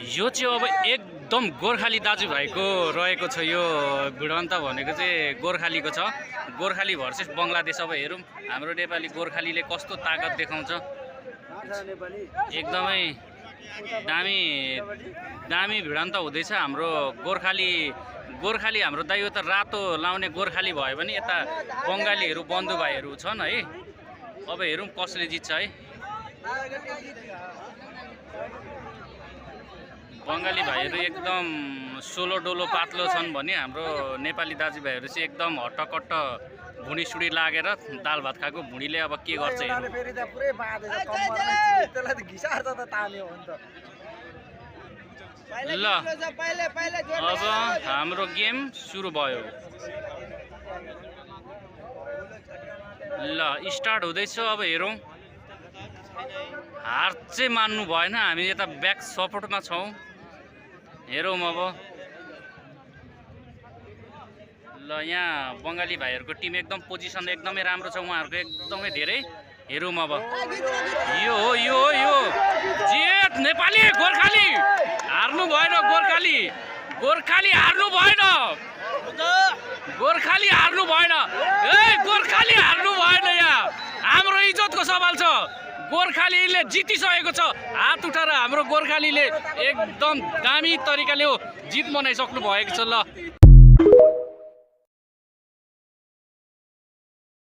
यो चाहिँ अब एकदम गोर्खाली दाजुभाइको रहेको छ। यो भिडन्त भनेको चाहिँ गोर्खालीको छ। गोर्खाली भर्सेस बङ्गलादेश। अब हेरौँ हाम्रो नेपाली गोर्खालीले कस्तो ताकत देखाउँछ। एकदमै दामी भिडन्त हुँदैछ। हाम्रो गोर्खाली हाम्रो दाइ यो त रातो लाउने गोर्खाली भयो भने यता बङ्गालीहरू बन्धुभाइहरू छन् है। अब हेरौँ कसले जित्छ है। बङ्गाली भाइहरू एकदम सोलो डोलो पातलो छन् भने हाम्रो नेपाली दाजुभाइहरू चाहिँ एकदम हट्टकट्ट भुँडीसुडी लागेर दाल भात खाएको भुँडीले अब के गर्छ हेर्नु। ल अब हाम्रो गेम सुरु भयो। ल स्टार्ट हुँदैछ। अब हेरौँ। हार चाहिँ मान्नु भएन। हामी यता ब्याक सपोर्टमा छौँ। हेरौँ अब। ल यहाँ बङ्गाली भाइहरूको टिम एकदम पोजिसन एकदमै राम्रो छ उहाँहरूको एकदमै धेरै। हेरौँ अब। यो जित नेपाली गोर्खाली हार्नु भएन। गोर्खाली हार्नु भएन। गोर्खाली हार्नु भएन। गोर्खाली हार्नु भएन। यहाँ हाम्रो इज्जतको सवाल छ। गोर्खालीले जितिसकेको छ। हात उठाएर हाम्रो गोर्खालीले एकदम दामी तरिकाले जित मनाइसक्नु भएको छ। ल